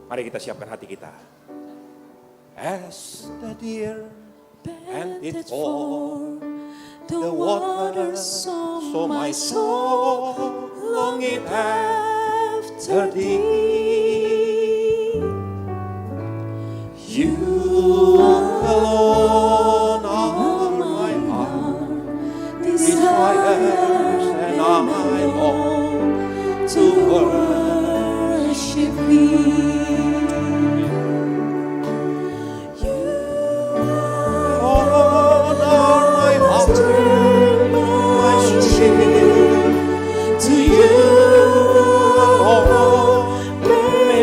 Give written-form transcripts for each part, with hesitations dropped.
Mari kita siapkan hati kita. As the deer panted for the water, so my soul longeth after thee. You alone are my heart desires, and I long to worship thee.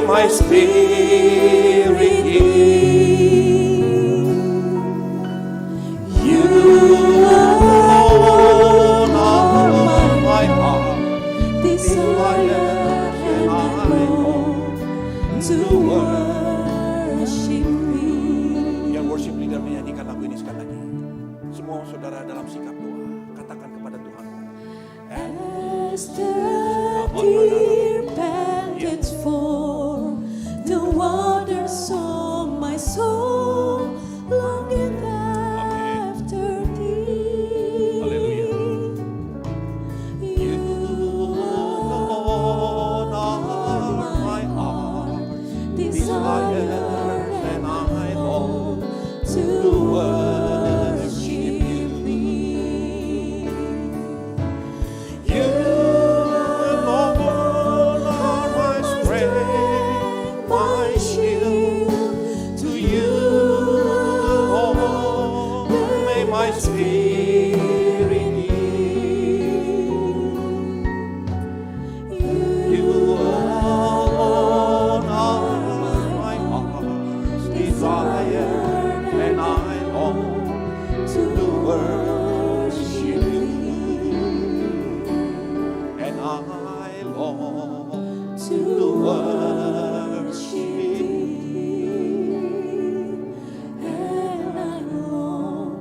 My spirit yield. You alone are my heart desire, and I long to worship thee. Yang worship leader menyanyikan lagu ini sekali lagi. Semua saudara dalam sikap doa, katakan kepada Tuhan. As the deer panted for the waters, of my soul longeth after thee. Haleluya. You alone are my heart desire, and I long to worship thee. You alone are my strength, my shield. To you alone may my spirit yield. You alone are my heart's desire, and I long to worship you. And I long to worship you. And I long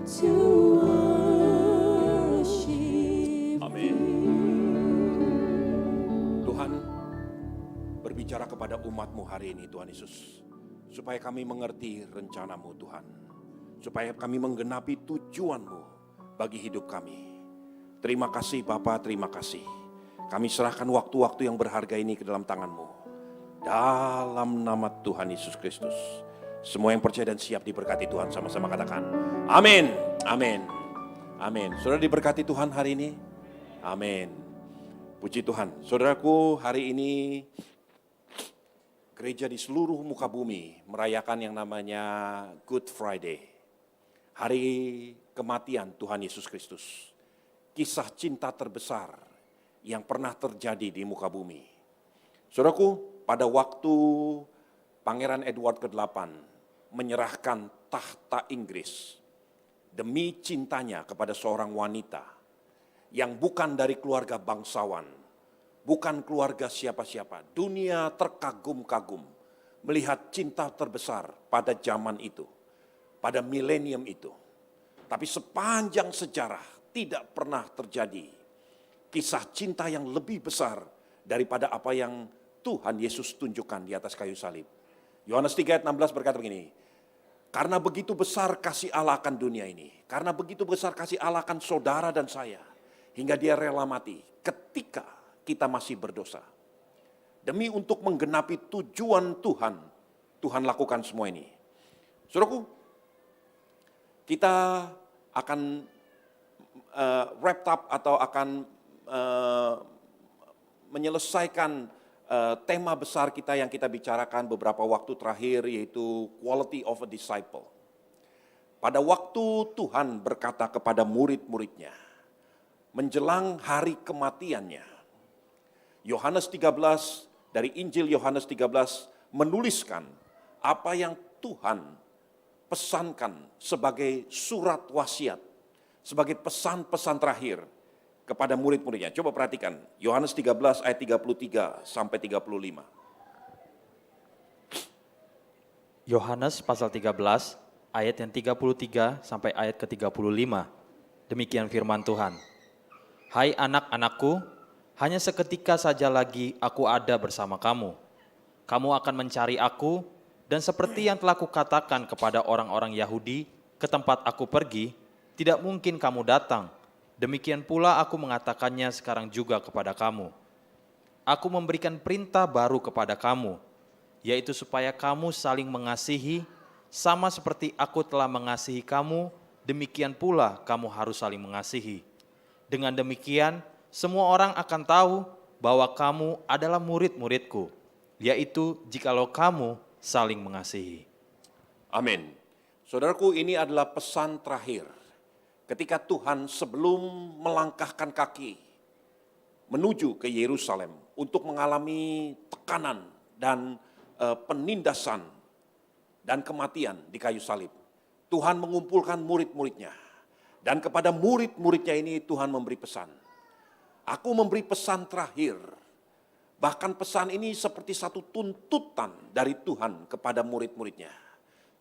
to worship. Amin. Tuhan, berbicara kepada umat-Mu hari ini Tuhan Yesus, supaya kami mengerti rencana-Mu Tuhan, supaya kami menggenapi tujuan-Mu bagi hidup kami. Terima kasih Bapa, terima kasih. Kami serahkan waktu-waktu yang berharga ini ke dalam tangan-Mu. Dalam nama Tuhan Yesus Kristus. Semua yang percaya dan siap diberkati Tuhan, sama-sama katakan amin, amin, amin. Saudara diberkati Tuhan hari ini? Amin. Puji Tuhan. Saudaraku, hari ini gereja di seluruh muka bumi merayakan yang namanya Good Friday. Hari kematian Tuhan Yesus Kristus. Kisah cinta terbesar yang pernah terjadi di muka bumi. Saudaraku, pada waktu Pangeran Edward ke-8 menyerahkan tahta Inggris demi cintanya kepada seorang wanita yang bukan dari keluarga bangsawan, bukan keluarga siapa-siapa. Dunia terkagum-kagum melihat cinta terbesar pada zaman itu, pada milenium itu. Tapi sepanjang sejarah tidak pernah terjadi kisah cinta yang lebih besar daripada apa yang Tuhan Yesus tunjukkan di atas kayu salib. Yohanes 3 ayat 16 berkata begini, karena begitu besar kasih Allah akan dunia ini, karena begitu besar kasih Allah akan saudara dan saya, hingga dia rela mati ketika kita masih berdosa. Demi untuk menggenapi tujuan Tuhan, Tuhan lakukan semua ini. Saudaraku, kita akan wrap up atau akan menyelesaikan tema besar kita yang kita bicarakan beberapa waktu terakhir, yaitu quality of a disciple. Pada waktu Tuhan berkata kepada murid-muridnya, menjelang hari kematiannya, Yohanes 13, dari Injil Yohanes 13 menuliskan apa yang Tuhan pesankan sebagai surat wasiat, sebagai pesan-pesan terakhir kepada murid-muridnya. Coba perhatikan, Yohanes 13 ayat 33 sampai 35. Yohanes pasal 13 ayat yang 33 sampai ayat ke-35. Demikian firman Tuhan. Hai anak-anakku, hanya seketika saja lagi aku ada bersama kamu. Kamu akan mencari aku, dan seperti yang telah kukatakan kepada orang-orang Yahudi, ke tempat aku pergi, tidak mungkin kamu datang. Demikian pula aku mengatakannya sekarang juga kepada kamu. Aku memberikan perintah baru kepada kamu, yaitu supaya kamu saling mengasihi, sama seperti aku telah mengasihi kamu, demikian pula kamu harus saling mengasihi. Dengan demikian, semua orang akan tahu bahwa kamu adalah murid-muridku, yaitu jikalau kamu saling mengasihi. Amin. Saudaraku, ini adalah pesan terakhir. Ketika Tuhan sebelum melangkahkan kaki menuju ke Yerusalem untuk mengalami tekanan dan penindasan dan kematian di kayu salib, Tuhan mengumpulkan murid-muridnya. Dan kepada murid-muridnya ini Tuhan memberi pesan. Aku memberi pesan terakhir. Bahkan pesan ini seperti satu tuntutan dari Tuhan kepada murid-muridnya.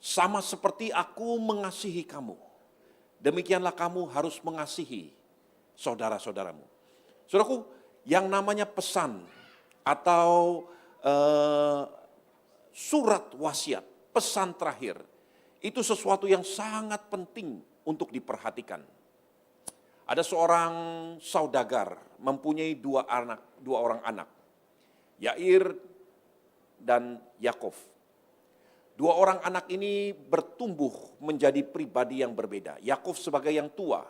Sama seperti aku mengasihi kamu, demikianlah kamu harus mengasihi saudara-saudaramu. Saudaraku, yang namanya pesan atau surat wasiat, pesan terakhir, itu sesuatu yang sangat penting untuk diperhatikan. Ada seorang saudagar mempunyai dua orang anak, Yair dan Yakov. Dua orang anak ini bertumbuh menjadi pribadi yang berbeda. Yakov sebagai yang tua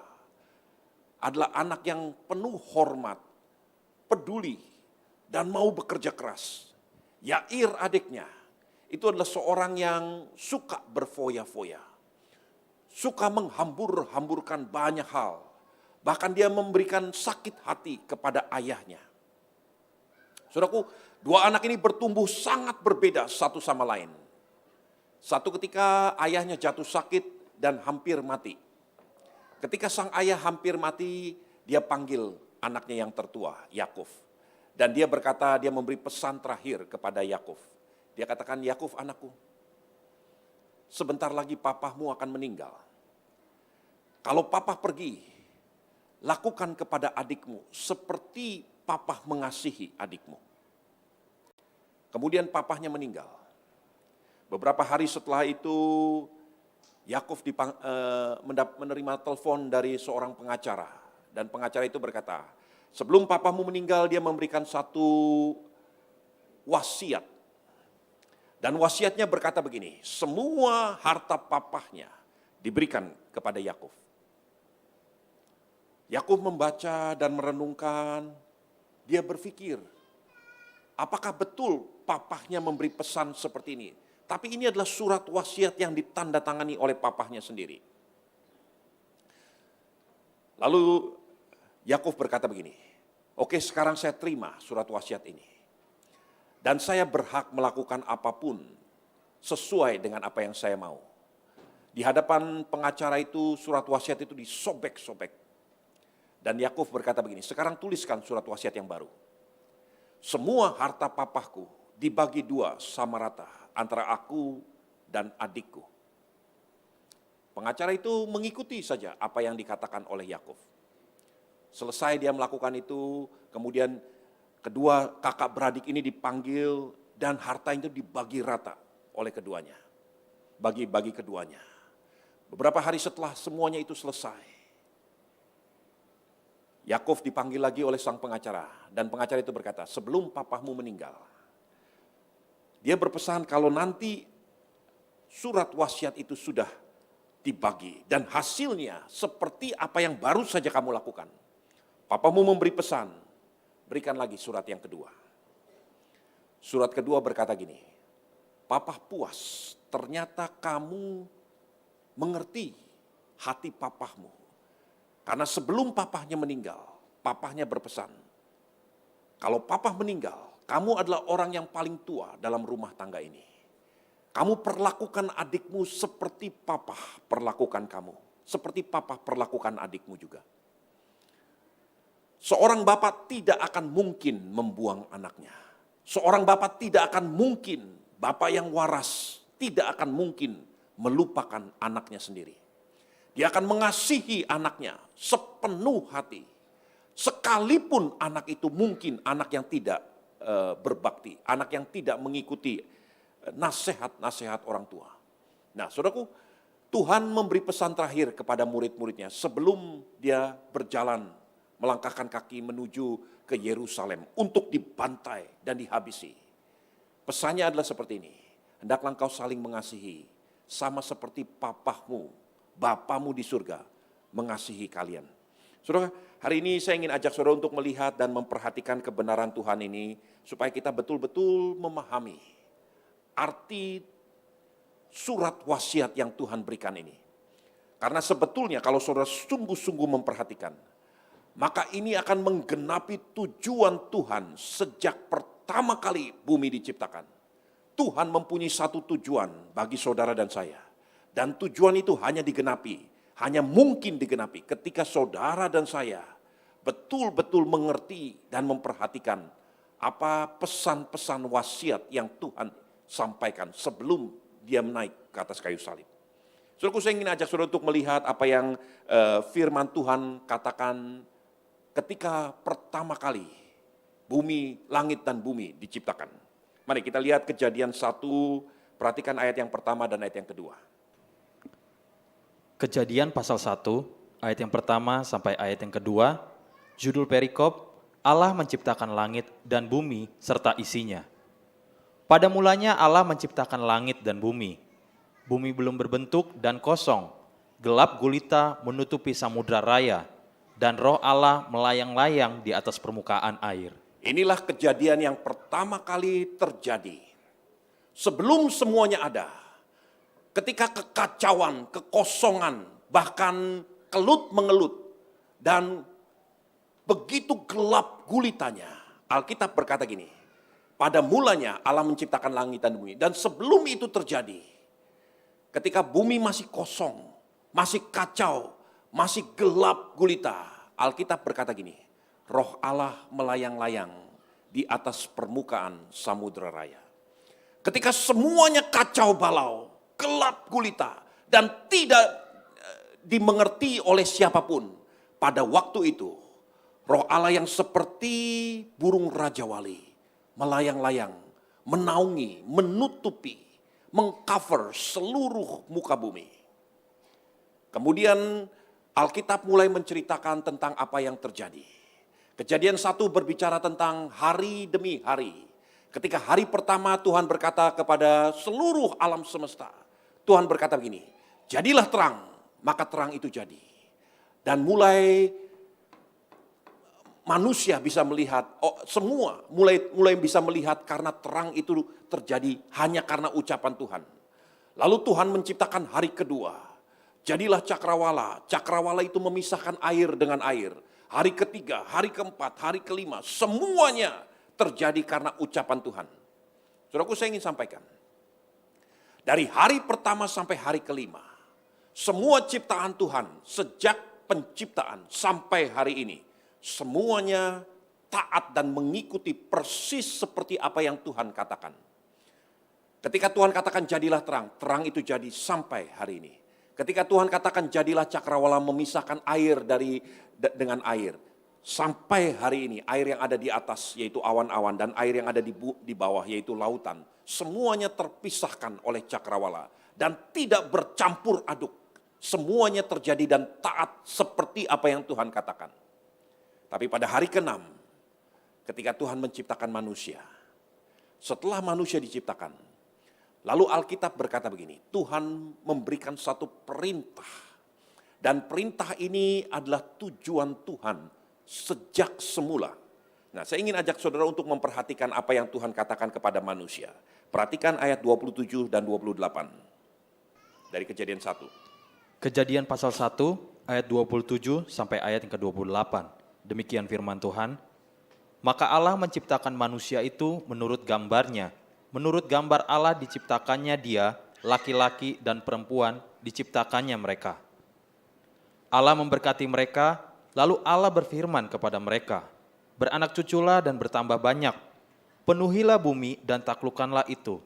adalah anak yang penuh hormat, peduli, dan mau bekerja keras. Yair adiknya itu adalah seorang yang suka berfoya-foya, suka menghambur-hamburkan banyak hal. Bahkan dia memberikan sakit hati kepada ayahnya. Saudaraku, dua anak ini bertumbuh sangat berbeda satu sama lain. Satu ketika ayahnya jatuh sakit dan hampir mati. Ketika sang ayah hampir mati, dia panggil anaknya yang tertua, Yakov. Dan dia berkata, dia memberi pesan terakhir kepada Yakov. Dia katakan, Yakov anakku, sebentar lagi papahmu akan meninggal. Kalau papah pergi, lakukan kepada adikmu seperti papah mengasihi adikmu. Kemudian papahnya meninggal. Beberapa hari setelah itu, Yakov menerima telepon dari seorang pengacara. Dan pengacara itu berkata, sebelum papamu meninggal, dia memberikan satu wasiat. Dan wasiatnya berkata begini, semua harta papahnya diberikan kepada Yakov. Yakov membaca dan merenungkan, dia berpikir, apakah betul papahnya memberi pesan seperti ini? Tapi ini adalah surat wasiat yang ditandatangani oleh papahnya sendiri. Lalu Yakov berkata begini, oke, sekarang saya terima surat wasiat ini. Dan saya berhak melakukan apapun sesuai dengan apa yang saya mau. Di hadapan pengacara itu surat wasiat itu disobek-sobek. Dan Yakov berkata begini, sekarang tuliskan surat wasiat yang baru. Semua harta papahku dibagi dua sama rata antara aku dan adikku. Pengacara itu mengikuti saja apa yang dikatakan oleh Yakov. Selesai dia melakukan itu, kemudian kedua kakak beradik ini dipanggil dan harta itu dibagi rata oleh keduanya. Bagi keduanya. Beberapa hari setelah semuanya itu selesai, Yakov dipanggil lagi oleh sang pengacara. Dan pengacara itu berkata, sebelum papahmu meninggal, dia berpesan kalau nanti surat wasiat itu sudah dibagi. Dan hasilnya seperti apa yang baru saja kamu lakukan. Papamu memberi pesan, berikan lagi surat yang kedua. Surat kedua berkata gini, Papa puas, ternyata kamu mengerti hati papahmu. Karena sebelum papahnya meninggal, papahnya berpesan, kalau papah meninggal, kamu adalah orang yang paling tua dalam rumah tangga ini. Kamu perlakukan adikmu seperti papah perlakukan kamu. Seperti papah perlakukan adikmu juga. Seorang bapak tidak akan mungkin membuang anaknya. Seorang bapak tidak akan mungkin, bapak yang waras, tidak akan mungkin melupakan anaknya sendiri. Dia akan mengasihi anaknya sepenuh hati. Sekalipun anak itu mungkin anak yang tidak berbakti, anak yang tidak mengikuti nasihat-nasihat orang tua. Nah, saudaraku, Tuhan memberi pesan terakhir kepada murid-muridnya sebelum dia berjalan melangkahkan kaki menuju ke Yerusalem untuk dibantai dan dihabisi. Pesannya adalah seperti ini, hendaklah engkau saling mengasihi, sama seperti papahmu, bapamu di surga mengasihi kalian. Saudara, hari ini saya ingin ajak saudara untuk melihat dan memperhatikan kebenaran Tuhan ini, supaya kita betul-betul memahami arti surat wasiat yang Tuhan berikan ini. Karena sebetulnya kalau saudara sungguh-sungguh memperhatikan, maka ini akan menggenapi tujuan Tuhan sejak pertama kali bumi diciptakan. Tuhan mempunyai satu tujuan bagi saudara dan saya. Dan tujuan itu hanya digenapi, hanya mungkin digenapi ketika saudara dan saya betul-betul mengerti dan memperhatikan apa pesan-pesan wasiat yang Tuhan sampaikan sebelum dia naik ke atas kayu salib. Saudaraku, saya ingin ajak saudara untuk melihat apa yang firman Tuhan katakan ketika pertama kali bumi, langit dan bumi diciptakan. Mari kita lihat Kejadian 1, perhatikan ayat yang pertama dan ayat yang kedua. Kejadian pasal 1, ayat yang pertama sampai ayat yang kedua, judul perikop, Allah menciptakan langit dan bumi serta isinya. Pada mulanya Allah menciptakan langit dan bumi. Bumi belum berbentuk dan kosong, gelap gulita menutupi samudra raya, dan roh Allah melayang-layang di atas permukaan air. Inilah kejadian yang pertama kali terjadi. Sebelum semuanya ada, ketika kekacauan, kekosongan, bahkan kelut-mengelut, dan begitu gelap gulitanya, Alkitab berkata gini, pada mulanya Allah menciptakan langit dan bumi. Dan sebelum itu terjadi, ketika bumi masih kosong, masih kacau, masih gelap gulita, Alkitab berkata gini, roh Allah melayang-layang di atas permukaan samudra raya. Ketika semuanya kacau balau, gelap gulita, dan tidak dimengerti oleh siapapun, pada waktu itu, roh Allah yang seperti burung Raja Wali, melayang-layang, menaungi, menutupi, mengcover seluruh muka bumi. Kemudian Alkitab mulai menceritakan tentang apa yang terjadi. Kejadian 1 berbicara tentang hari demi hari. Ketika hari pertama Tuhan berkata kepada seluruh alam semesta, Tuhan berkata begini, jadilah terang, maka terang itu jadi. Dan mulai manusia bisa melihat, semua mulai bisa melihat karena terang itu terjadi hanya karena ucapan Tuhan. Lalu Tuhan menciptakan hari kedua. Jadilah cakrawala. Cakrawala itu memisahkan air dengan air. Hari ketiga, hari keempat, hari kelima, semuanya terjadi karena ucapan Tuhan. Saudaraku, saya ingin sampaikan. Dari hari pertama sampai hari kelima, semua ciptaan Tuhan sejak penciptaan sampai hari ini, semuanya taat dan mengikuti persis seperti apa yang Tuhan katakan. Ketika Tuhan katakan jadilah terang, terang itu jadi sampai hari ini. Ketika Tuhan katakan jadilah cakrawala memisahkan air dengan air. Sampai hari ini air yang ada di atas yaitu awan-awan dan air yang ada di bawah yaitu lautan. Semuanya terpisahkan oleh cakrawala dan tidak bercampur aduk. Semuanya terjadi dan taat seperti apa yang Tuhan katakan. Tapi pada hari ke-6 ketika Tuhan menciptakan manusia. Setelah manusia diciptakan, lalu Alkitab berkata begini, Tuhan memberikan satu perintah. Dan perintah ini adalah tujuan Tuhan sejak semula. Nah, saya ingin ajak saudara untuk memperhatikan apa yang Tuhan katakan kepada manusia. Perhatikan ayat 27 dan 28 dari Kejadian 1. Kejadian pasal 1 ayat 27 sampai ayat yang ke-28. Demikian firman Tuhan. Maka Allah menciptakan manusia itu menurut gambarnya. Menurut gambar Allah diciptakannya dia, laki-laki dan perempuan diciptakannya mereka. Allah memberkati mereka, lalu Allah berfirman kepada mereka, beranak cuculah dan bertambah banyak, penuhilah bumi dan taklukkanlah itu.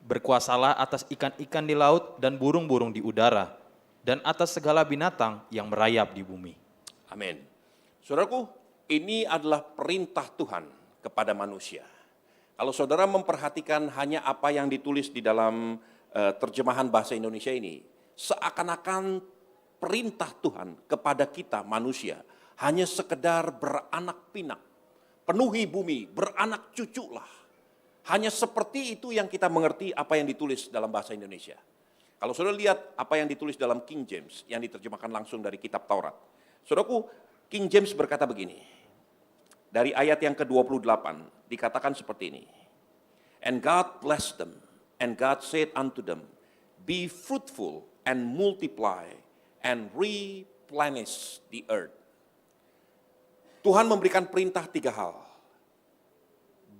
Berkuasalah atas ikan-ikan di laut dan burung-burung di udara, dan atas segala binatang yang merayap di bumi. Amin. Saudaraku, ini adalah perintah Tuhan kepada manusia. Kalau saudara memperhatikan hanya apa yang ditulis di dalam terjemahan bahasa Indonesia ini, seakan-akan perintah Tuhan kepada kita manusia hanya sekedar beranak pinak, penuhi bumi, beranak cuculah. Hanya seperti itu yang kita mengerti apa yang ditulis dalam bahasa Indonesia. Kalau saudara lihat apa yang ditulis dalam King James yang diterjemahkan langsung dari kitab Taurat. Saudaraku, King James berkata begini, dari ayat yang ke-28 dikatakan seperti ini. And God blessed them, and God said unto them, be fruitful and multiply and replenish the earth. Tuhan memberikan perintah 3 hal.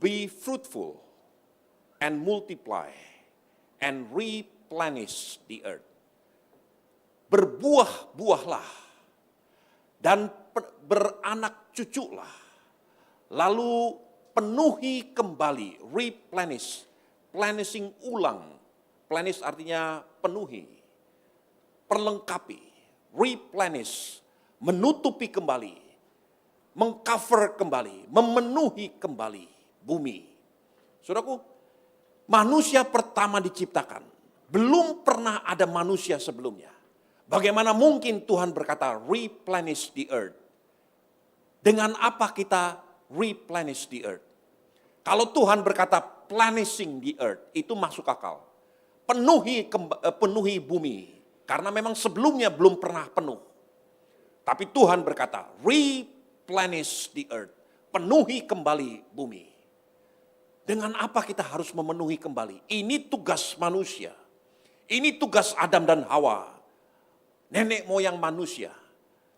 Be fruitful and multiply and replenish the earth. Berbuah-buahlah dan beranak cuculah, lalu penuhi kembali, replenish, plenishing ulang, plenish artinya penuhi, perlengkapi, replenish, menutupi kembali, mengcover kembali, memenuhi kembali bumi. Saudaraku, manusia pertama diciptakan, belum pernah ada manusia sebelumnya. Bagaimana mungkin Tuhan berkata replenish the earth? Dengan apa kita replenish the earth? Kalau Tuhan berkata plenishing the earth, itu masuk akal. Penuhi bumi, karena memang sebelumnya belum pernah penuh. Tapi Tuhan berkata replenish the earth, penuhi kembali bumi. Dengan apa kita harus memenuhi kembali? Ini tugas manusia. Ini tugas Adam dan Hawa. Nenek moyang manusia,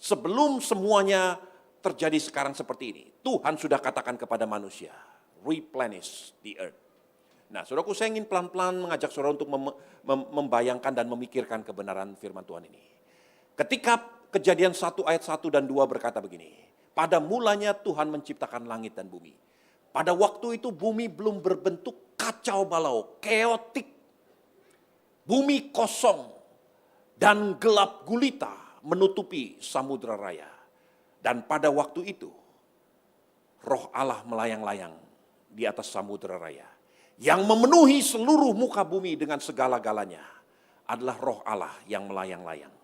sebelum semuanya terjadi sekarang seperti ini, Tuhan sudah katakan kepada manusia, replenish the earth. Nah, saudaraku, saya ingin pelan-pelan mengajak saudara untuk membayangkan dan memikirkan kebenaran firman Tuhan ini. Ketika Kejadian 1 ayat 1 dan 2 berkata begini, pada mulanya Tuhan menciptakan langit dan bumi. Pada waktu itu bumi belum berbentuk kacau balau, chaotic. Bumi kosong. Dan gelap gulita menutupi samudera raya. Dan pada waktu itu, roh Allah melayang-layang di atas samudera raya. Yang memenuhi seluruh muka bumi dengan segala-galanya adalah roh Allah yang melayang-layang.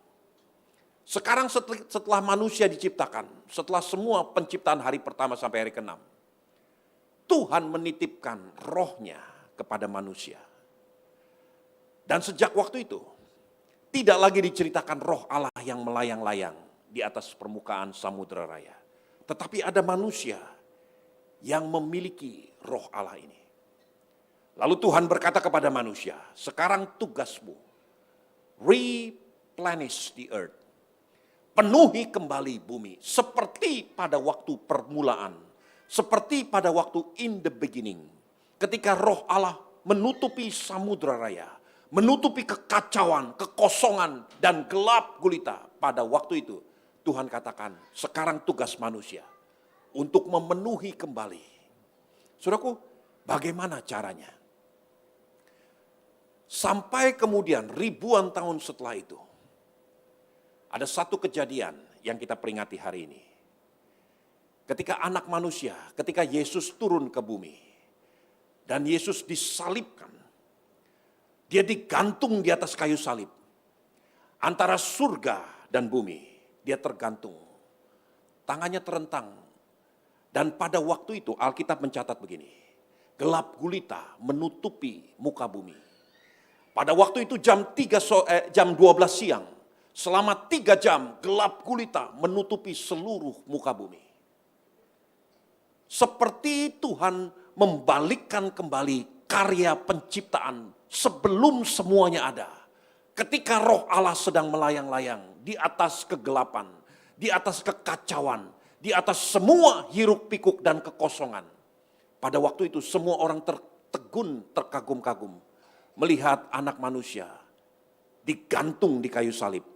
Sekarang setelah manusia diciptakan, setelah semua penciptaan hari pertama sampai hari ke-6, Tuhan menitipkan rohnya kepada manusia. Dan sejak waktu itu, tidak lagi diceritakan roh Allah yang melayang-layang di atas permukaan samudera raya. Tetapi ada manusia yang memiliki roh Allah ini. Lalu Tuhan berkata kepada manusia, sekarang tugasmu, replenish the earth. Penuhi kembali bumi, seperti pada waktu permulaan. Seperti pada waktu in the beginning. Ketika roh Allah menutupi samudera raya. Menutupi kekacauan, kekosongan, dan gelap gulita. Pada waktu itu, Tuhan katakan, sekarang tugas manusia untuk memenuhi kembali. Saudaraku, bagaimana caranya? Sampai kemudian ribuan tahun setelah itu, ada satu kejadian yang kita peringati hari ini. Ketika anak manusia, ketika Yesus turun ke bumi, dan Yesus disalibkan, dia digantung di atas kayu salib. Antara surga dan bumi, dia tergantung. Tangannya terentang. Dan pada waktu itu Alkitab mencatat begini. Gelap gulita menutupi muka bumi. Pada waktu itu jam 12 siang. Selama 3 jam gelap gulita menutupi seluruh muka bumi. Seperti Tuhan membalikkan kembali karya penciptaan sebelum semuanya ada. Ketika roh Allah sedang melayang-layang di atas kegelapan, di atas kekacauan, di atas semua hiruk pikuk dan kekosongan. Pada waktu itu semua orang tertegun, terkagum-kagum melihat anak manusia digantung di kayu salib.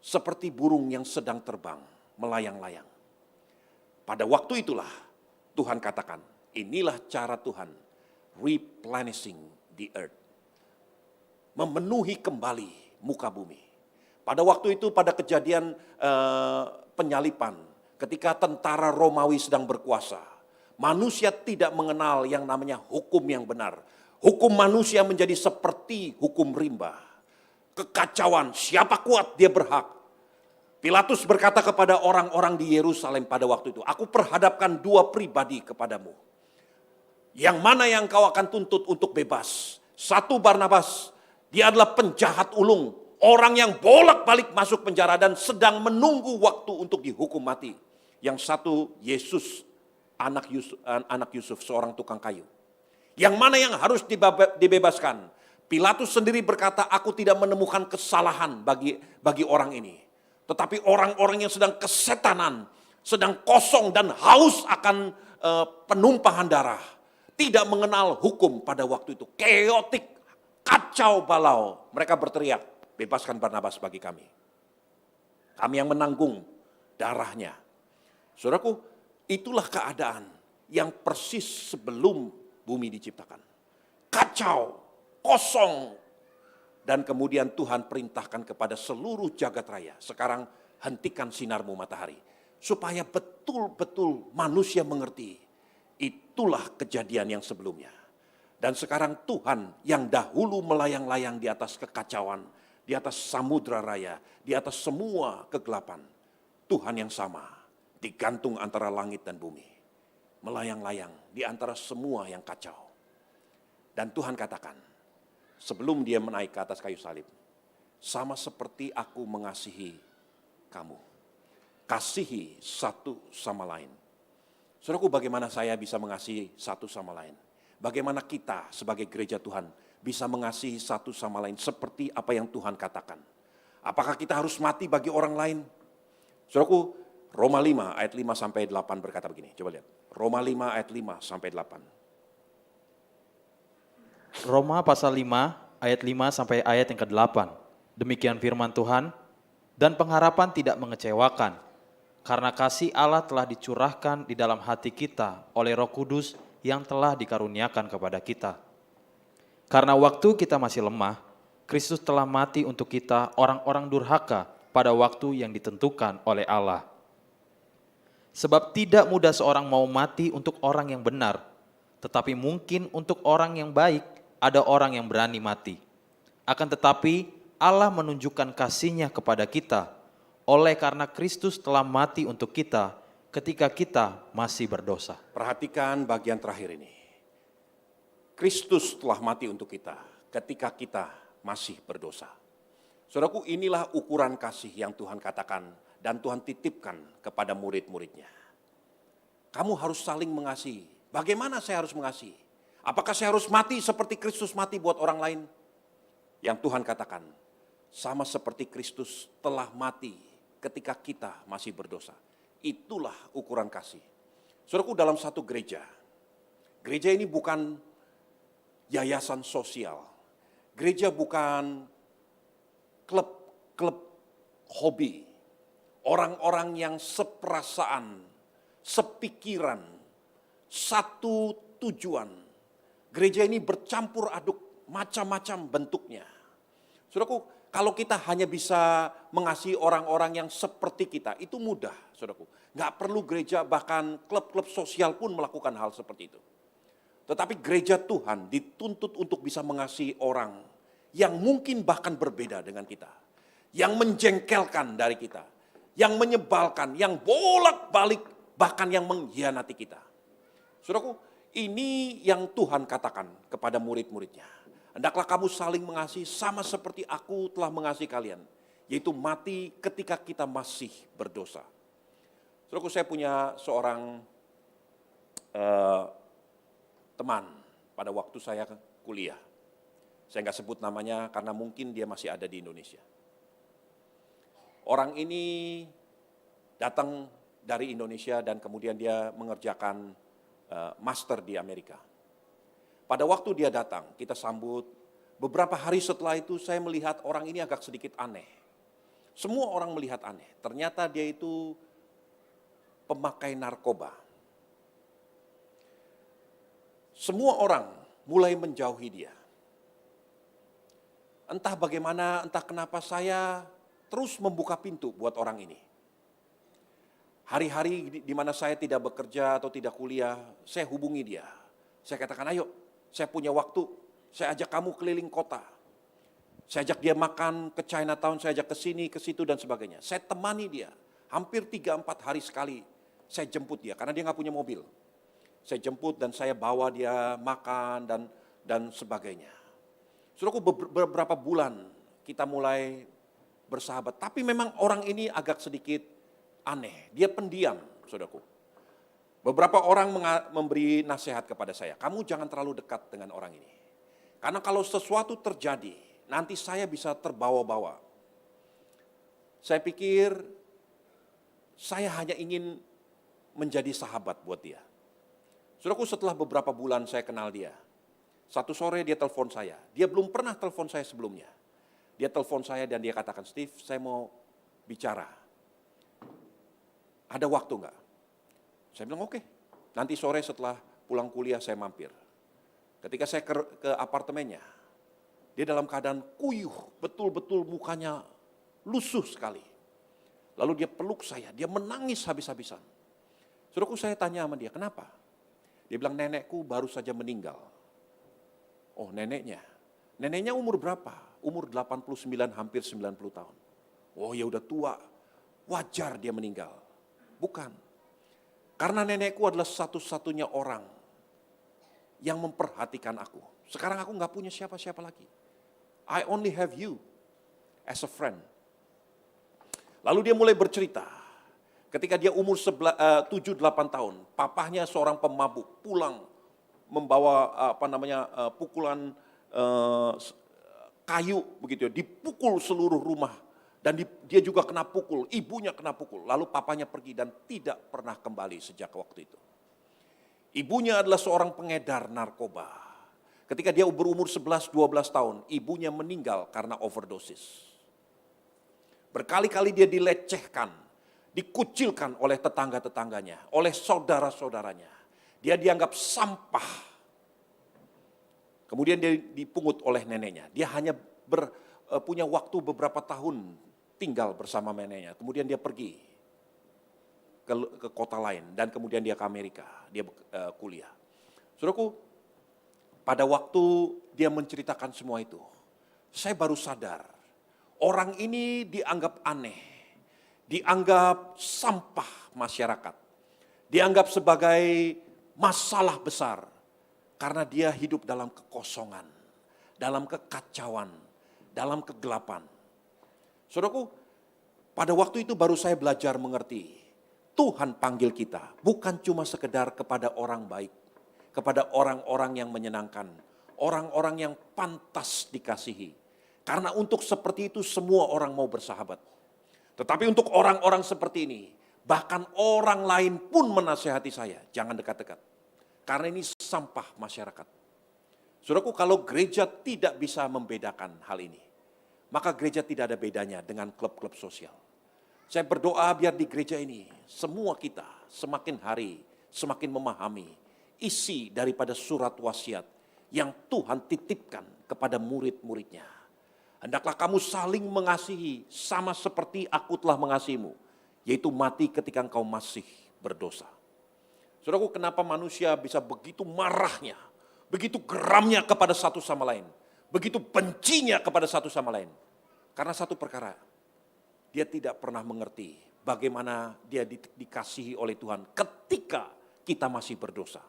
Seperti burung yang sedang terbang, melayang-layang. Pada waktu itulah Tuhan katakan, inilah cara Tuhan replenishing the earth. Memenuhi kembali muka bumi. Pada waktu itu pada kejadian penyalipan, ketika tentara Romawi sedang berkuasa, Manusia tidak mengenal yang namanya hukum yang benar. Hukum manusia menjadi seperti hukum rimba. Kekacauan, siapa kuat dia berhak. Pilatus berkata kepada orang-orang di Yerusalem pada waktu itu, aku perhadapkan dua pribadi kepadamu. Yang mana yang kau akan tuntut untuk bebas? Satu Barnabas, dia adalah penjahat ulung. Orang yang bolak-balik masuk penjara dan sedang menunggu waktu untuk dihukum mati. Yang satu Yesus, anak Yusuf, seorang tukang kayu. Yang mana yang harus dibebaskan? Pilatus sendiri berkata, aku tidak menemukan kesalahan bagi orang ini. Tetapi orang-orang yang sedang kesetanan, sedang kosong dan haus akan penumpahan darah. Tidak mengenal hukum pada waktu itu. Keotik, kacau balau. Mereka berteriak, bebaskan Barnabas bagi kami. Kami yang menanggung darahnya. Saudaraku, itulah keadaan yang persis sebelum bumi diciptakan. Kacau, kosong. Dan kemudian Tuhan perintahkan kepada seluruh jagat raya. Sekarang hentikan sinarmu matahari. Supaya betul-betul manusia mengerti. Itulah kejadian yang sebelumnya. Dan sekarang Tuhan yang dahulu melayang-layang di atas kekacauan. Di atas samudra raya. Di atas semua kegelapan. Tuhan yang sama. Digantung antara langit dan bumi. Melayang-layang di antara semua yang kacau. Dan Tuhan katakan, sebelum dia menaik ke atas kayu salib, sama seperti aku mengasihi kamu. Kasihi satu sama lain. Saudaraku, bagaimana saya bisa mengasihi satu sama lain? Bagaimana kita sebagai gereja Tuhan bisa mengasihi satu sama lain seperti apa yang Tuhan katakan? Apakah kita harus mati bagi orang lain? Saudaraku, Roma 5 ayat 5 sampai 8 berkata begini. Coba lihat. Roma 5 ayat 5 sampai 8. Roma pasal 5 ayat 5 sampai ayat yang ke-8. Demikian firman Tuhan, dan pengharapan tidak mengecewakan, karena kasih Allah telah dicurahkan di dalam hati kita oleh Roh Kudus yang telah dikaruniakan kepada kita. Karena waktu kita masih lemah, Kristus telah mati untuk kita orang-orang durhaka pada waktu yang ditentukan oleh Allah. Sebab tidak mudah seorang mau mati untuk orang yang benar, tetapi mungkin untuk orang yang baik ada orang yang berani mati. Akan tetapi Allah menunjukkan kasih-Nya kepada kita oleh karena Kristus telah mati untuk kita ketika kita masih berdosa. Perhatikan bagian terakhir ini. Kristus telah mati untuk kita ketika kita masih berdosa. Saudaraku, inilah ukuran kasih yang Tuhan katakan dan Tuhan titipkan kepada murid-muridnya. Kamu harus saling mengasihi. Bagaimana saya harus mengasihi? Apakah saya harus mati seperti Kristus mati buat orang lain? Yang Tuhan katakan, sama seperti Kristus telah mati ketika kita masih berdosa. Itulah ukuran kasih. Saudaraku, dalam satu gereja ini bukan yayasan sosial. Gereja bukan klub hobi. Orang-orang yang seperasaan, sepikiran, satu tujuan. Gereja ini bercampur aduk macam-macam bentuknya. Saudaraku, kalau kita hanya bisa mengasihi orang-orang yang seperti kita, itu mudah, saudaraku. Nggak perlu gereja, bahkan klub-klub sosial pun melakukan hal seperti itu. Tetapi gereja Tuhan dituntut untuk bisa mengasihi orang yang mungkin bahkan berbeda dengan kita. Yang menjengkelkan dari kita. Yang menyebalkan, yang bolak-balik, bahkan yang mengkhianati kita. Saudaraku, ini yang Tuhan katakan kepada murid-muridnya. Hendaklah kamu saling mengasihi sama seperti aku telah mengasihi kalian. Yaitu mati ketika kita masih berdosa. Saudaraku, saya punya seorang teman pada waktu saya kuliah. Saya nggak sebut namanya karena mungkin dia masih ada di Indonesia. Orang ini datang dari Indonesia dan kemudian dia mengerjakan master di Amerika. Pada waktu dia datang, kita sambut. Beberapa hari setelah itu saya melihat orang ini agak sedikit aneh. Semua orang melihat aneh. Ternyata dia itu pemakai narkoba. Semua orang mulai menjauhi dia. Entah bagaimana, entah kenapa saya terus membuka pintu buat orang ini. Hari-hari di mana saya tidak bekerja atau tidak kuliah, saya hubungi dia. Saya katakan, ayo, saya punya waktu, saya ajak kamu keliling kota. Saya ajak dia makan ke Chinatown, saya ajak ke sini, ke situ, dan sebagainya. Saya temani dia, hampir 3-4 hari sekali saya jemput dia, karena dia nggak punya mobil. Saya jemput dan saya bawa dia makan dan sebagainya. Saudaraku, beberapa bulan kita mulai bersahabat, tapi memang orang ini agak sedikit aneh, dia pendiam, saudaraku. Beberapa orang memberi nasihat kepada saya, kamu jangan terlalu dekat dengan orang ini. Karena kalau sesuatu terjadi, nanti saya bisa terbawa-bawa. Saya pikir saya hanya ingin menjadi sahabat buat dia. Saudaraku, setelah beberapa bulan saya kenal dia, satu sore dia telepon saya. Dia belum pernah telepon saya sebelumnya. Dia telepon saya dan dia katakan, Steve, saya mau bicara. Ada waktu enggak? Saya bilang oke. Nanti sore setelah pulang kuliah saya mampir. Ketika saya ke apartemennya, dia dalam keadaan kuyuh, betul-betul mukanya lusuh sekali. Lalu dia peluk saya, dia menangis habis-habisan. Saudaraku, saya tanya sama dia, kenapa? Dia bilang, nenekku baru saja meninggal. Oh, neneknya. Neneknya umur berapa? Umur 89, hampir 90 tahun. Oh, ya udah tua. Wajar dia meninggal. Bukan. Karena nenekku adalah satu-satunya orang yang memperhatikan aku. Sekarang aku nggak punya siapa-siapa lagi. I only have you as a friend. Lalu dia mulai bercerita. Ketika dia umur 7-8 tahun, papahnya seorang pemabuk pulang membawa pukulan kayu begitu ya, dipukul seluruh rumah dan dia juga kena pukul, ibunya kena pukul. Lalu papanya pergi dan tidak pernah kembali sejak waktu itu. Ibunya adalah seorang pengedar narkoba. Ketika dia berumur 11-12 tahun, ibunya meninggal karena overdosis. Berkali-kali dia dilecehkan, dikucilkan oleh tetangga-tetangganya, oleh saudara-saudaranya. Dia dianggap sampah. Kemudian dia dipungut oleh neneknya. Dia hanya punya waktu beberapa tahun tinggal bersama neneknya. Kemudian dia pergi ke kota lain dan kemudian dia ke Amerika. Dia kuliah. Saudaraku, pada waktu dia menceritakan semua itu, saya baru sadar orang ini dianggap aneh, dianggap sampah masyarakat, dianggap sebagai masalah besar karena dia hidup dalam kekosongan, dalam kekacauan, dalam kegelapan. Saudaraku, pada waktu itu baru saya belajar mengerti, Tuhan panggil kita bukan cuma sekedar kepada orang baik, kepada orang-orang yang menyenangkan, orang-orang yang pantas dikasihi. Karena untuk seperti itu semua orang mau bersahabat. Tetapi untuk orang-orang seperti ini, bahkan orang lain pun menasihati saya, jangan dekat-dekat. Karena ini sampah masyarakat. Saudaraku, kalau gereja tidak bisa membedakan hal ini, maka gereja tidak ada bedanya dengan klub-klub sosial. Saya berdoa biar di gereja ini, semua kita semakin hari semakin memahami isi daripada surat wasiat yang Tuhan titipkan kepada murid-muridnya. Hendaklah kamu saling mengasihi sama seperti aku telah mengasihimu, yaitu mati ketika engkau masih berdosa. Saudaraku, kenapa manusia bisa begitu marahnya, begitu geramnya kepada satu sama lain, begitu bencinya kepada satu sama lain? Karena satu perkara, dia tidak pernah mengerti bagaimana dia dikasihi oleh Tuhan ketika kita masih berdosa.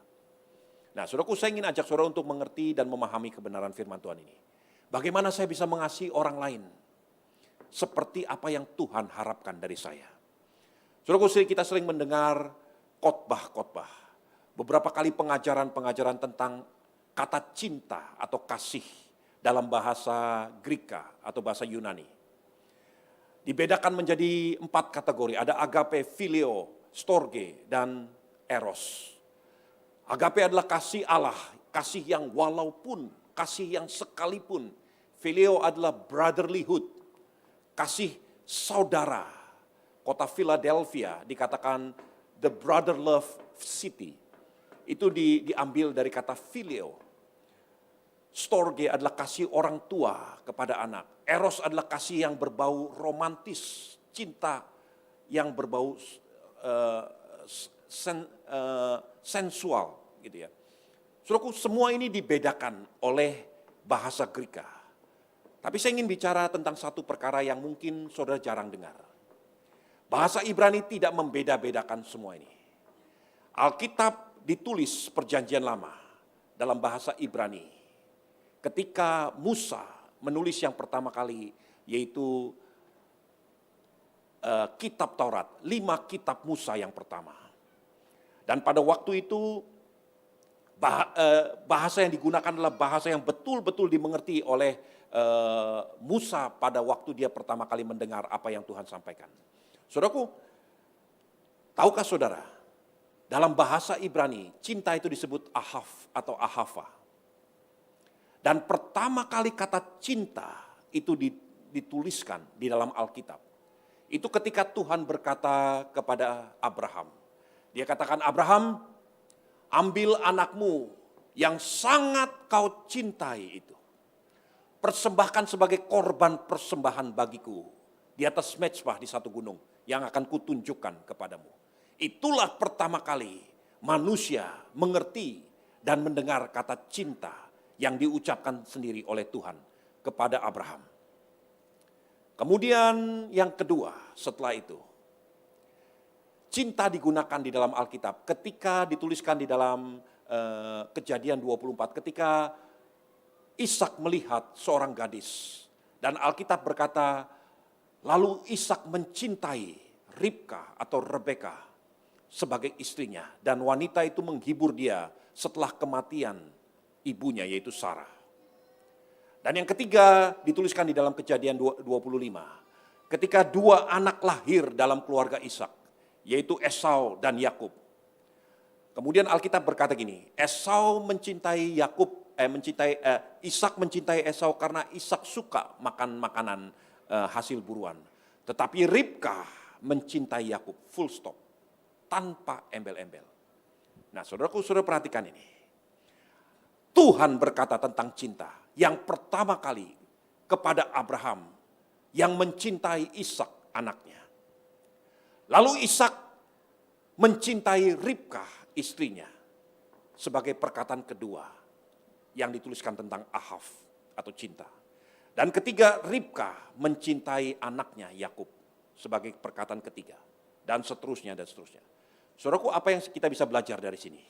Nah, saudaraku, saya ingin ajak saudara untuk mengerti dan memahami kebenaran firman Tuhan ini. Bagaimana saya bisa mengasihi orang lain seperti apa yang Tuhan harapkan dari saya. Saudaraku, kita sering mendengar khotbah-khotbah. Beberapa kali pengajaran-pengajaran tentang kata cinta atau kasih dalam bahasa Greka atau bahasa Yunani. Dibedakan menjadi 4 kategori. Ada agape, phileo, storge, dan eros. Agape adalah kasih Allah, kasih yang walaupun, kasih yang sekalipun. Phileo adalah brotherlyhood, kasih saudara. Kota Philadelphia dikatakan the brother love city. Itu diambil dari kata phileo. Storge adalah kasih orang tua kepada anak. Eros adalah kasih yang berbau romantis, cinta yang berbau sensual gitu ya. Saudaraku, semua ini dibedakan oleh bahasa Greka. Tapi saya ingin bicara tentang satu perkara yang mungkin saudara jarang dengar. Bahasa Ibrani tidak membeda-bedakan semua ini. Alkitab ditulis Perjanjian Lama dalam bahasa Ibrani. Ketika Musa menulis yang pertama kali, yaitu kitab Taurat, 5 kitab Musa yang pertama. Dan pada waktu itu bahasa yang digunakan adalah bahasa yang betul-betul dimengerti oleh Musa pada waktu dia pertama kali mendengar apa yang Tuhan sampaikan. Saudaraku, tahukah saudara, dalam bahasa Ibrani, cinta itu disebut ahav atau ahava. Dan pertama kali kata cinta itu dituliskan di dalam Alkitab. Itu ketika Tuhan berkata kepada Abraham. Dia katakan, Abraham, ambil anakmu yang sangat kau cintai itu. Persembahkan sebagai korban persembahan bagiku. Di atas mezbah di satu gunung yang akan kutunjukkan kepadamu. Itulah pertama kali manusia mengerti dan mendengar kata cinta yang diucapkan sendiri oleh Tuhan kepada Abraham. Kemudian yang kedua setelah itu, cinta digunakan di dalam Alkitab ketika dituliskan di dalam Kejadian 24, ketika Ishak melihat seorang gadis. Dan Alkitab berkata, lalu Ishak mencintai Ribka atau Rebeka sebagai istrinya. Dan wanita itu menghibur dia setelah kematian ibunya yaitu Sarah. Dan yang ketiga dituliskan di dalam Kejadian 25. Ketika 2 anak lahir dalam keluarga Ishak, yaitu Esau dan Yakub. Kemudian Alkitab berkata gini, Ishak mencintai Esau karena Ishak suka makan makanan hasil buruan. Tetapi Ribka mencintai Yakub, full stop, tanpa embel-embel. Nah, saudaraku, saudara perhatikan ini. Tuhan berkata tentang cinta yang pertama kali kepada Abraham yang mencintai Ishak anaknya. Lalu Ishak mencintai Ribka istrinya sebagai perkataan kedua yang dituliskan tentang ahav atau cinta. Dan ketiga, Ribka mencintai anaknya Yakub sebagai perkataan ketiga. Dan seterusnya dan seterusnya. Saudaraku, apa yang kita bisa belajar dari sini?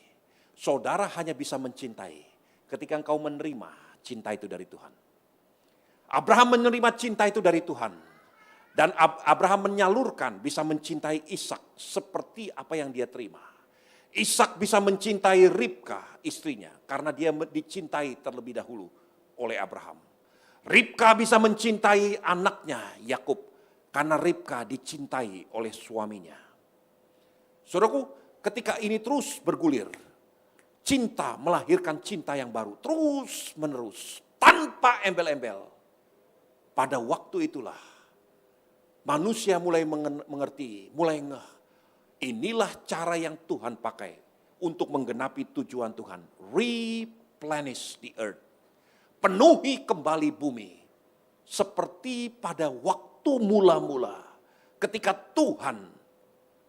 Saudara hanya bisa mencintai ketika engkau menerima cinta itu dari Tuhan. Abraham menerima cinta itu dari Tuhan. Dan Abraham menyalurkan, bisa mencintai Ishak seperti apa yang dia terima. Ishak bisa mencintai Ribka istrinya karena dia dicintai terlebih dahulu oleh Abraham. Ribka bisa mencintai anaknya Yakub karena Ribka dicintai oleh suaminya. Saudaraku, ketika ini terus bergulir, cinta melahirkan cinta yang baru, terus menerus, tanpa embel-embel. Pada waktu itulah, manusia mulai mengerti, mulai ngeh. Inilah cara yang Tuhan pakai untuk menggenapi tujuan Tuhan. Replenish the earth. Penuhi kembali bumi. Seperti pada waktu mula-mula ketika Tuhan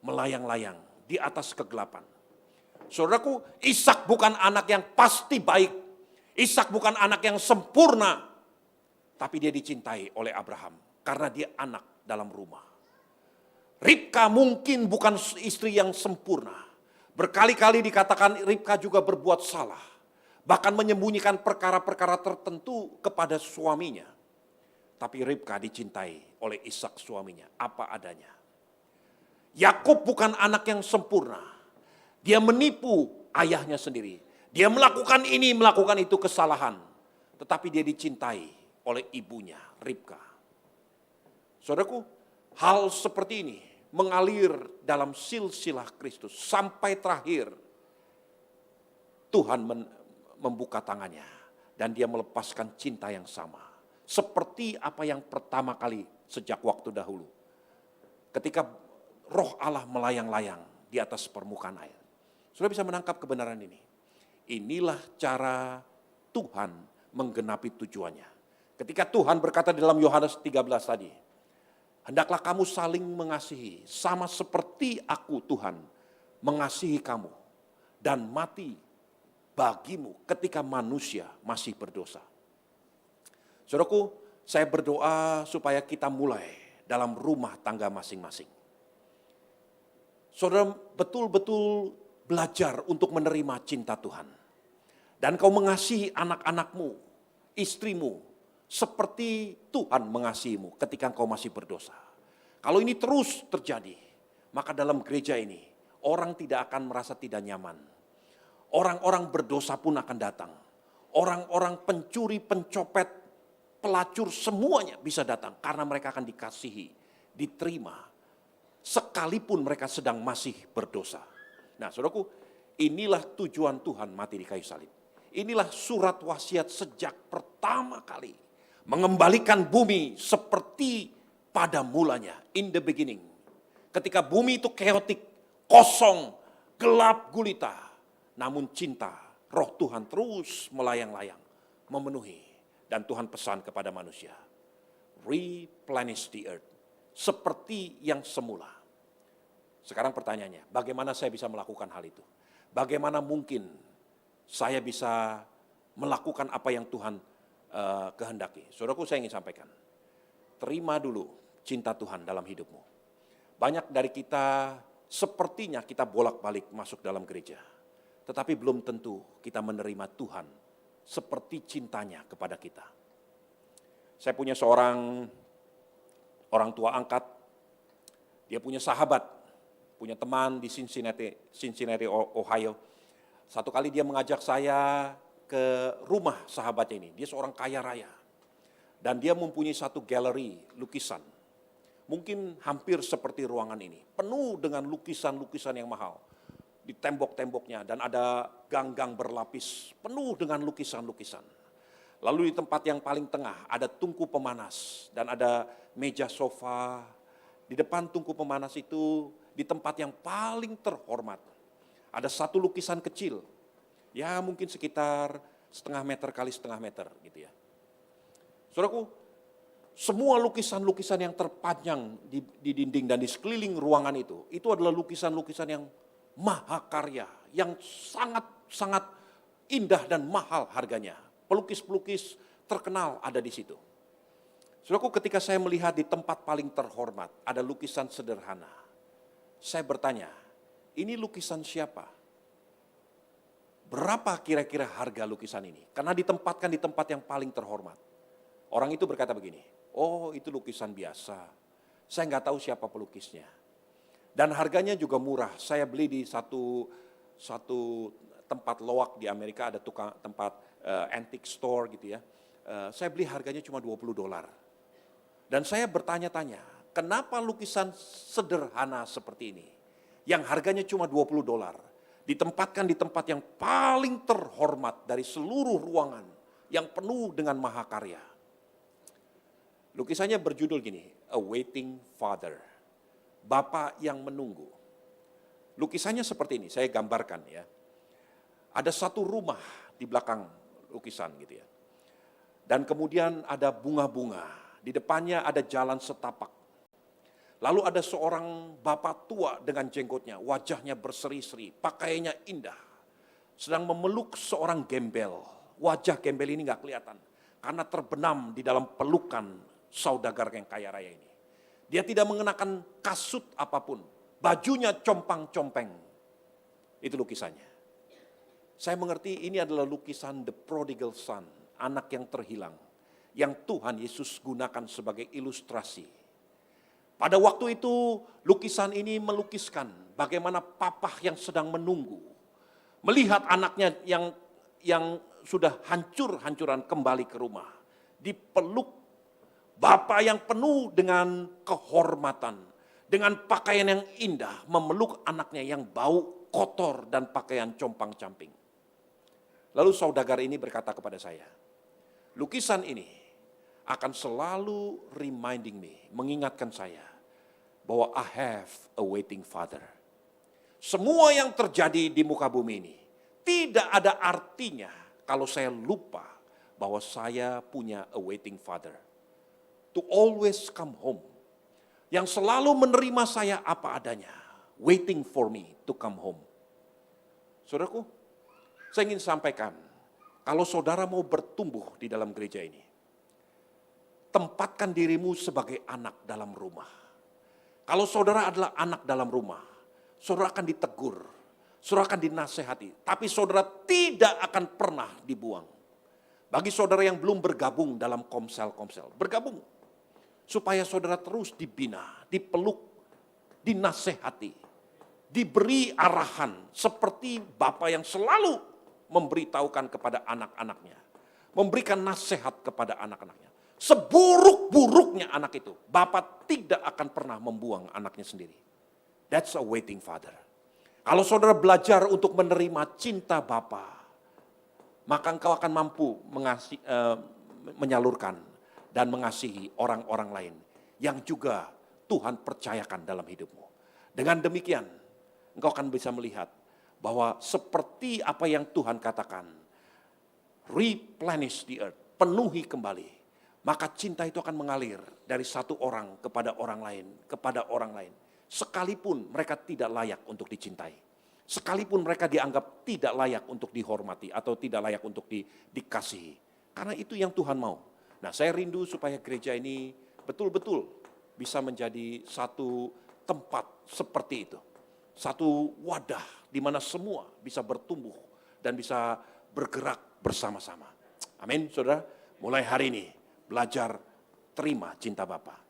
melayang-layang di atas kegelapan. Saudaraku, Ishak bukan anak yang pasti baik. Ishak bukan anak yang sempurna. Tapi dia dicintai oleh Abraham karena dia anak dalam rumah. Ribka mungkin bukan istri yang sempurna. Berkali-kali dikatakan Ribka juga berbuat salah. Bahkan menyembunyikan perkara-perkara tertentu kepada suaminya. Tapi Ribka dicintai oleh Ishak suaminya, apa adanya. Yakub bukan anak yang sempurna. Dia menipu ayahnya sendiri. Dia melakukan ini, melakukan itu kesalahan. Tetapi dia dicintai oleh ibunya, Ribka. Saudaraku, hal seperti ini mengalir dalam silsilah Kristus. Sampai terakhir Tuhan membuka tangannya. Dan dia melepaskan cinta yang sama. Seperti apa yang pertama kali sejak waktu dahulu. Ketika Roh Allah melayang-layang di atas permukaan air. Sudah bisa menangkap kebenaran ini. Inilah cara Tuhan menggenapi tujuannya. Ketika Tuhan berkata di dalam Yohanes 13 tadi, Hendaklah kamu saling mengasihi, sama seperti aku Tuhan mengasihi kamu dan mati bagimu ketika manusia masih berdosa. Saudaraku, saya berdoa supaya kita mulai dalam rumah tangga masing-masing. Saudara betul-betul belajar untuk menerima cinta Tuhan. Dan kau mengasihi anak-anakmu, istrimu, seperti Tuhan mengasihimu ketika engkau masih berdosa. Kalau ini terus terjadi, maka dalam gereja ini orang tidak akan merasa tidak nyaman. Orang-orang berdosa pun akan datang. Orang-orang pencuri, pencopet, pelacur semuanya bisa datang karena mereka akan dikasihi, diterima. Sekalipun mereka sedang masih berdosa. Nah, saudaraku, inilah tujuan Tuhan mati di kayu salib. Inilah surat wasiat sejak pertama kali mengembalikan bumi seperti pada mulanya, in the beginning. Ketika bumi itu chaotic, kosong, gelap gulita, namun cinta, roh Tuhan terus melayang-layang, memenuhi. Dan Tuhan pesan kepada manusia, replenish the earth, seperti yang semula. Sekarang pertanyaannya, bagaimana saya bisa melakukan hal itu? Bagaimana mungkin saya bisa melakukan apa yang Tuhan kehendaki? Saudaraku, saya ingin sampaikan, terima dulu cinta Tuhan dalam hidupmu. Banyak dari kita sepertinya kita bolak-balik masuk dalam gereja, tetapi belum tentu kita menerima Tuhan seperti cintanya kepada kita. Saya punya seorang orang tua angkat, dia punya sahabat, punya teman di Cincinnati, Ohio. Satu kali dia mengajak saya ke rumah sahabatnya ini. Dia seorang kaya raya. Dan dia mempunyai satu galeri lukisan. Mungkin hampir seperti ruangan ini. Penuh dengan lukisan-lukisan yang mahal. Di tembok-temboknya dan ada gang-gang berlapis. Penuh dengan lukisan-lukisan. Lalu di tempat yang paling tengah ada tungku pemanas. Dan ada meja sofa. Di depan tungku pemanas itu di tempat yang paling terhormat. Ada satu lukisan kecil, ya mungkin sekitar setengah meter kali setengah meter gitu ya. Saudaraku, semua lukisan-lukisan yang terpanjang di dinding dan di sekeliling ruangan itu adalah lukisan-lukisan yang mahakarya, yang sangat-sangat indah dan mahal harganya. Pelukis-pelukis terkenal ada di situ. Saudaraku, ketika saya melihat di tempat paling terhormat ada lukisan sederhana, saya bertanya, ini lukisan siapa? Berapa kira-kira harga lukisan ini? Karena ditempatkan di tempat yang paling terhormat. Orang itu berkata begini, oh itu lukisan biasa. Saya nggak tahu siapa pelukisnya. Dan harganya juga murah. Saya beli di satu tempat loak di Amerika, ada tempat antique store gitu ya. Saya beli harganya cuma $20. Dan saya bertanya-tanya, kenapa lukisan sederhana seperti ini? Yang harganya cuma $20, ditempatkan di tempat yang paling terhormat dari seluruh ruangan, yang penuh dengan mahakarya. Lukisannya berjudul gini, A Waiting Father, Bapa yang menunggu. Lukisannya seperti ini, saya gambarkan ya. Ada satu rumah di belakang lukisan gitu ya. Dan kemudian ada bunga-bunga, di depannya ada jalan setapak. Lalu ada seorang bapak tua dengan jenggotnya, wajahnya berseri-seri, pakaiannya indah. Sedang memeluk seorang gembel. Wajah gembel ini gak kelihatan, karena terbenam di dalam pelukan saudagar yang kaya raya ini. Dia tidak mengenakan kasut apapun, bajunya compang-compeng. Itu lukisannya. Saya mengerti ini adalah lukisan The Prodigal Son, anak yang terhilang, yang Tuhan Yesus gunakan sebagai ilustrasi. Pada waktu itu lukisan ini melukiskan bagaimana papa yang sedang menunggu, melihat anaknya yang sudah hancur-hancuran kembali ke rumah, dipeluk bapa yang penuh dengan kehormatan, dengan pakaian yang indah, memeluk anaknya yang bau kotor dan pakaian compang-camping. Lalu saudagar ini berkata kepada saya, lukisan ini akan selalu reminding me, mengingatkan saya bahwa I have a waiting father. Semua yang terjadi di muka bumi ini tidak ada artinya kalau saya lupa bahwa saya punya a waiting father. To always come home. yang selalu menerima saya apa adanya, waiting for me to come home. Saudaraku, saya ingin sampaikan, kalau saudara mau bertumbuh di dalam gereja ini, tempatkan dirimu sebagai anak dalam rumah. Kalau saudara adalah anak dalam rumah, saudara akan ditegur, saudara akan dinasehati, tapi saudara tidak akan pernah dibuang. Bagi saudara yang belum bergabung dalam komsel-komsel, bergabung. Supaya saudara terus dibina, dipeluk, dinasehati, diberi arahan seperti Bapa yang selalu memberitahukan kepada anak-anaknya. Memberikan nasihat kepada anak-anaknya. Seburuk-buruknya anak itu, Bapa tidak akan pernah membuang anaknya sendiri. That's a waiting father. Kalau saudara belajar untuk menerima cinta Bapa, maka engkau akan mampu menyalurkan dan mengasihi orang-orang lain yang juga Tuhan percayakan dalam hidupmu. Dengan demikian, engkau akan bisa melihat bahwa seperti apa yang Tuhan katakan, replenish the earth, penuhi kembali, maka cinta itu akan mengalir dari satu orang kepada orang lain, kepada orang lain. Sekalipun mereka tidak layak untuk dicintai. Sekalipun mereka dianggap tidak layak untuk dihormati atau tidak layak untuk dikasihi. Karena itu yang Tuhan mau. Nah, saya rindu supaya gereja ini betul-betul bisa menjadi satu tempat seperti itu. Satu wadah di mana semua bisa bertumbuh dan bisa bergerak bersama-sama. Amin, saudara. Mulai hari ini belajar terima cinta Bapa.